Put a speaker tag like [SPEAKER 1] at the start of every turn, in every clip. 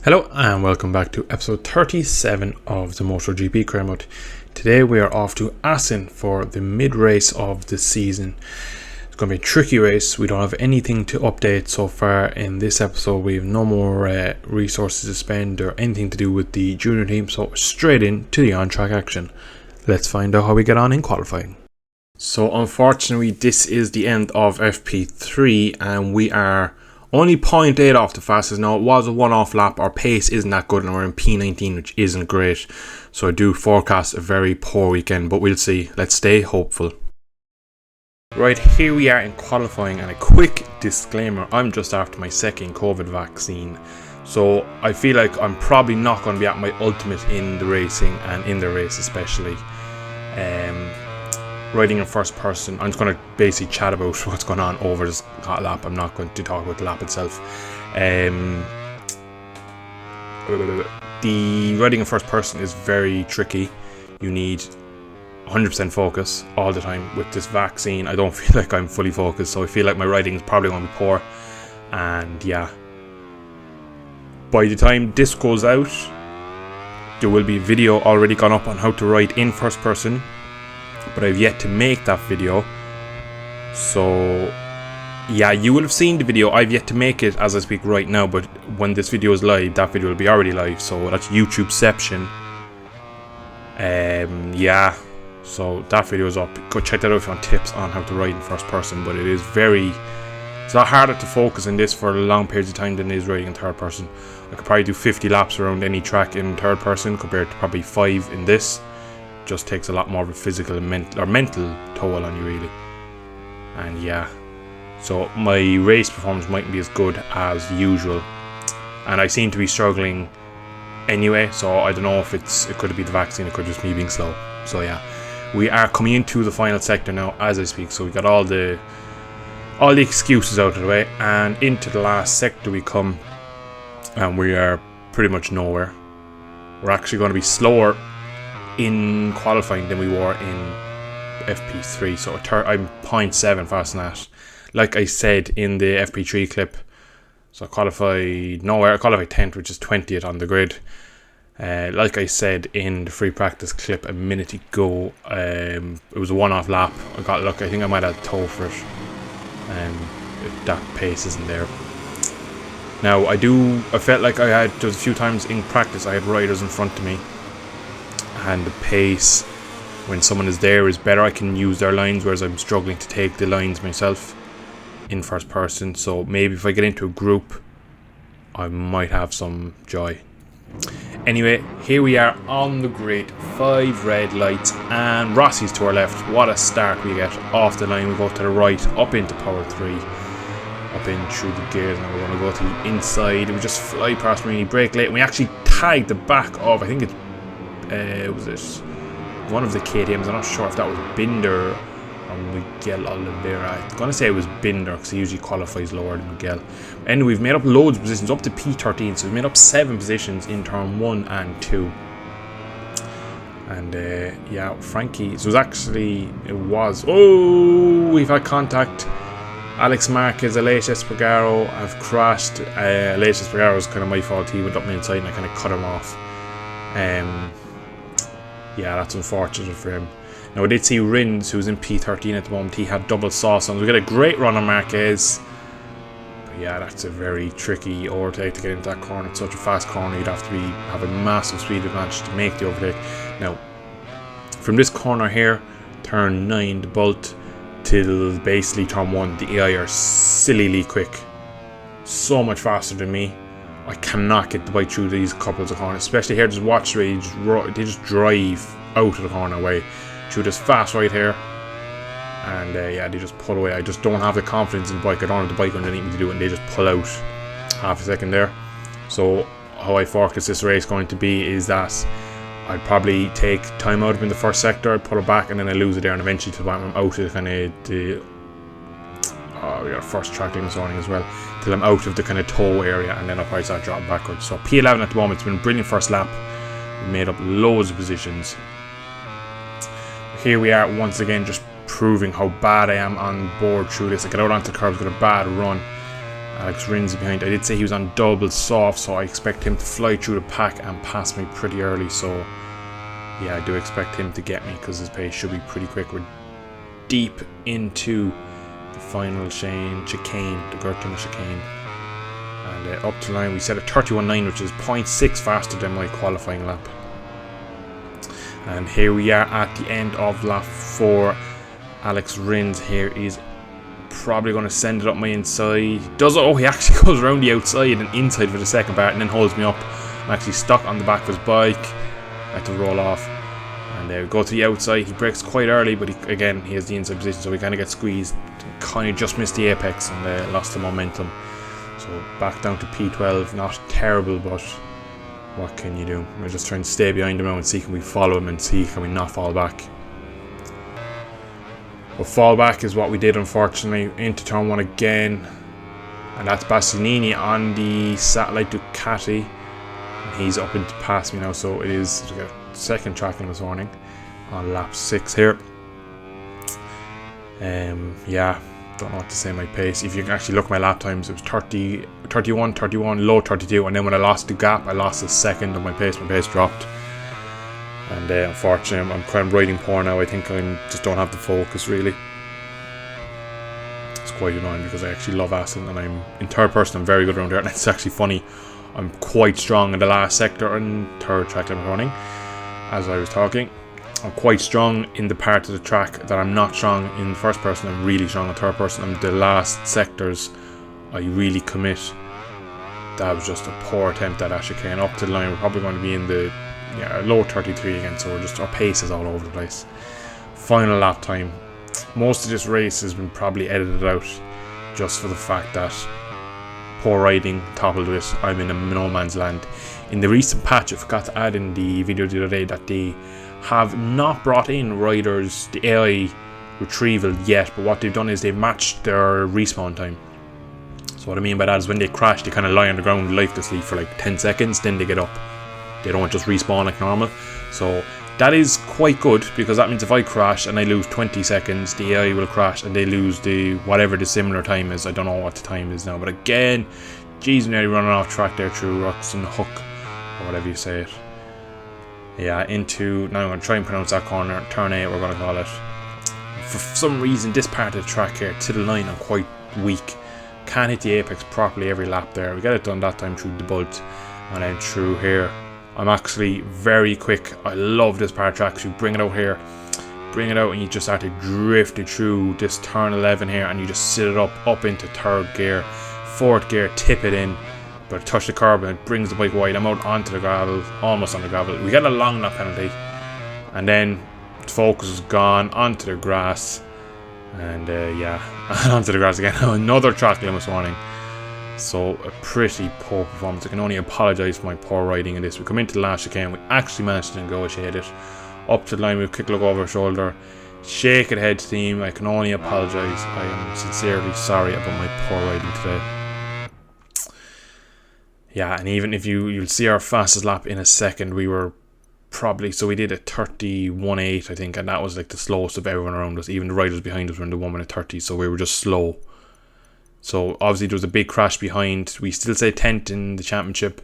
[SPEAKER 1] Hello and welcome back to episode 37 of the MotoGP Career mode. Today we are off to ASSEN for the mid-race of the season. It's going to be a tricky race. We don't have anything to update so far in this episode. We have no more resources to spend or anything to do with the junior team, so straight into the on-track action. Let's find out how we get on in qualifying. So unfortunately this is the end of FP3 and we are only 0.8 off the fastest. Now, it was a one-off lap. Our pace isn't that good and we're in P19, which isn't great. So I do forecast a very poor weekend, but we'll see. Let's stay hopeful. Right, here we are in qualifying, and a quick disclaimer. I'm just after my second COVID vaccine. So I feel like I'm probably not going to be at my ultimate in the racing and in the race especially. Riding in first person, I'm just going to basically chat about what's going on over this lap. I'm not going to talk about the lap itself. The riding in first person is very tricky. You need 100% focus all the time. With this vaccine, I don't feel like I'm fully focused, so I feel like my riding is probably going to be poor. And yeah, by the time this goes out, there will be a video already gone up on how to ride in first person, but I've yet to make that video. So yeah, you will have seen the video. I've yet to make it as I speak right now, but when this video is live, that video will be already live. So that's YouTubeception. Yeah, so that video is up. Go check that out if you want tips on how to ride in first person. But it's a lot harder to focus in this for long periods of time than it is riding in third person. I could probably do 50 laps around any track in third person compared to probably 5 in this. Just takes a lot more of a physical and mental toll on you, really. And yeah, so my race performance mightn't be as good as usual, and I seem to be struggling anyway, so I don't know if it could be the vaccine, it could just me being slow. So yeah, we are coming into the final sector now as I speak, so we got all the excuses out of the way, and into the last sector we come, and we are pretty much nowhere. We're actually going to be slower in qualifying than we were in FP3, so I'm 0.7 faster than that. Like I said in the FP3 clip, so I qualified 10th, which is 20th on the grid. Like I said in the free practice clip a minute ago, it was a one-off lap. I got lucky. I think I might have tow for it, if that pace isn't there. Now I felt like there was a few times in practice I had riders in front of me, and the pace when someone is there is better. I can use their lines, whereas I'm struggling to take the lines myself in first person. So maybe if I get into a group, I might have some joy. Anyway, here we are on the grid, 5 red lights, and Rossi's to our left. What a start we get. Off the line we go to the right, up into power 3, up in through the gears. Now we're going to go to the inside. We just fly past me, brake late, and we actually tagged the back of, I think it's was it one of the KTMs. I'm not sure if that was Binder or Miguel Oliveira. I'm going to say it was Binder because he usually qualifies lower than Miguel. Anyway, we've made up loads of positions up to P13, so we've made up 7 positions in turn 1 and 2. And yeah, Frankie, so we've had contact. Alex Marquez, Aleix Espargaro have crashed. Aleix Espargaro was kind of my fault. He went up my inside and I kind of cut him off. Yeah, that's unfortunate for him. Now I did see Rins, who's in P13 at the moment. He had double sauce on. We got a great run on Marquez. But yeah, that's a very tricky overtake to get into that corner. It's such a fast corner. You'd have to have a massive speed advantage to make the overtake. Now, from this corner here, turn 9, the Bolt, till basically turn 1, the AI are sillily quick. So much faster than me. I cannot get the bike through these couples of corners, especially here. Just watch the way they just drive out of the corner away through this fast right here, and yeah, they just pull away. I just don't have the confidence in the bike. I don't have the bike underneath me to do it, and they just pull out half a second there. So how I forecast this race going to be is that I'd probably take time out of in the first sector, I'd pull it back, and then I lose it there, and eventually to the bottom I'm out of kind of the we got a first track this morning as well, till I'm out of the kind of toe area, and then I'll probably start dropping backwards. So P11 at the moment. It's been a brilliant first lap. We made up loads of positions. Here we are once again, just proving how bad I am on board through this. I get out onto the curves, got a bad run, Alex Rins behind. I did say he was on double soft, so I expect him to fly through the pack and pass me pretty early. So yeah, I do expect him to get me because his pace should be pretty quick. We're deep into the final chicane, the Gertrude chicane. And up to line, we set a 31.9, which is 0.6 faster than my qualifying lap. And here we are at the end of lap 4. Alex Rins here is probably going to send it up my inside. He actually goes around the outside and inside for the second part and then holds me up. I'm actually stuck on the back of his bike. I have to roll off. And we go to the outside. He brakes quite early, but he has the inside position, so we kind of get squeezed. Kind of just missed the apex and lost the momentum. So back down to P12. Not terrible, but what can you do? We're just trying to stay behind him now and see can we follow him and see can we not fall back. But fall back is what we did, unfortunately. Into turn 1 again. And that's Bastianini on the satellite Ducati. And he's up into past me now, so it is second tracking this morning on lap 6 here. Yeah, don't know what to say my pace. If you can actually look at my lap times, it was 30, 31, 31, low 32, and then when I lost the gap, I lost a second of my pace dropped. And unfortunately, I'm kind of riding poor now. I think I just don't have the focus really. It's quite annoying because I actually love ASSEN, and I'm in third person. I'm very good around there, and it's actually funny. I'm quite strong in the last sector and third track I'm running. As I was talking, I'm quite strong in the part of the track that I'm not strong in first person. I'm really strong in third person. And the last sectors, I really commit. That was just a poor attempt at chicane. Up to the line, we're probably going to be in the low 33 again, so our pace is all over the place. Final lap time. Most of this race has been probably edited out just for the fact that poor riding toppled with I'm in a no man's land. In the recent patch, I forgot to add in the video the other day that they have not brought in riders the AI retrieval yet, but what they've done is they've matched their respawn time. So what I mean by that is when they crash, they kind of lie on the ground lifelessly for like 10 seconds, then they get up. They don't just respawn like normal. So that is quite good, because that means if I crash and I lose 20 seconds, the AI will crash and they lose the whatever the similar time is. I don't know what the time is now, but again, geez, nearly running off track there through Ruxton Hook, or whatever you say it. Yeah, into, now I'm going to try and pronounce that corner, turn 8 we're going to call it. For some reason, this part of the track here, to the line, I'm quite weak. Can't hit the apex properly every lap there. We get it done that time through the bolt, and then through here. I'm actually very quick. I love this part of track. So you bring it out here, bring it out, and you just start to drift it through this turn 11 here, and you just sit it up into third gear, fourth gear, tip it in, but touch the curb and it brings the bike wide. I'm out onto the gravel, almost on the gravel. We get a long lap penalty, and then the focus is gone onto the grass, and onto the grass again. Another track limit warning. So a pretty poor performance. I can only apologise for my poor riding in this. We come into the last chicane, we actually managed to negotiate it. Up to the line, we quick look over our shoulder, shake it head to team. I can only apologise. I am sincerely sorry about my poor riding today. Yeah, and even if you'll see our fastest lap in a second, we were probably, so we did a 31.8 I think, and that was like the slowest of everyone around us. Even the riders behind us were in the 1 minute 30, so we were just slow. So obviously there was a big crash behind. We still say 10th in the championship.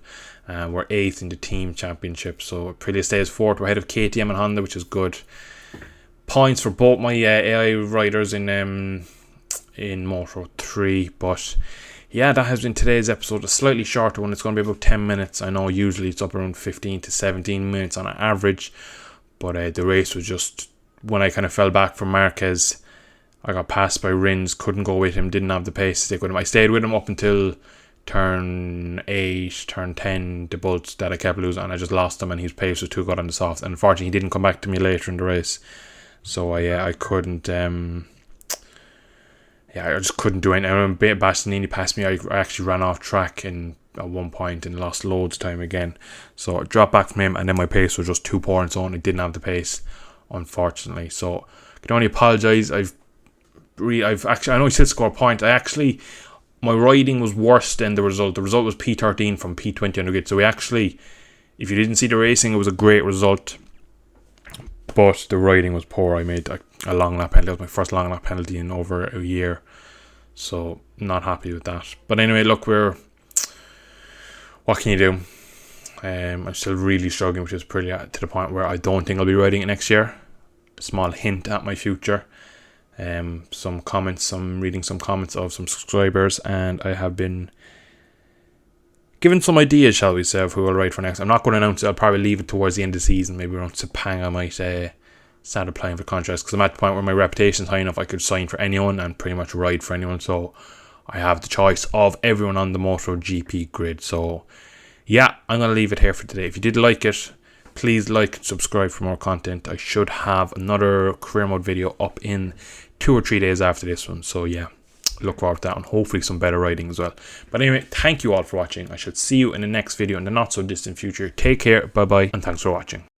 [SPEAKER 1] We're 8th in the team championship. So Aprilia stays 4th. We're ahead of KTM and Honda, which is good. Points for both my AI riders in Moto 3. But yeah, that has been today's episode. A slightly shorter one. It's going to be about 10 minutes. I know usually it's up around 15 to 17 minutes on average. But the race was just, when I kind of fell back from Marquez, I got passed by Rins, couldn't go with him, didn't have the pace to stick with him. I stayed with him up until turn 8, turn 10, the bolts that I kept losing, and I just lost him, and his pace was too good on the soft. And unfortunately, he didn't come back to me later in the race. So I couldn't, I just couldn't do anything. When Bastianini passed me, I actually ran off track at one point and lost loads of time again. So I dropped back from him, and then my pace was just too poor and so on. I didn't have the pace, unfortunately. So I can only apologise. I've actually, I know he still scored a point. My riding was worse than the result. The result was P13 from P20 on the grid. So we actually, if you didn't see the racing, it was a great result. But the riding was poor. I made a long lap penalty. That was my first long lap penalty in over a year. So not happy with that. But anyway, look, what can you do? I'm still really struggling, which is pretty to the point where I don't think I'll be riding it next year. A small hint at my future. I'm reading some comments of some subscribers, and I have been given some ideas, shall we say, of who I'll ride for next. I'm not going to announce it. I'll probably leave it towards the end of the season. Maybe around Sepang I might start applying for contracts, because I'm at the point where my reputation is high enough I could sign for anyone and pretty much ride for anyone. So I have the choice of everyone on the MotoGP grid. So yeah, I'm going to leave it here for today. If you did like it, please like and subscribe for more content. I should have another career mode video up in 2 or 3 days after this one. So yeah, look forward to that, and hopefully some better riding as well. But anyway, thank you all for watching. I should see you in the next video in the not so distant future. Take care, bye bye, and thanks for watching.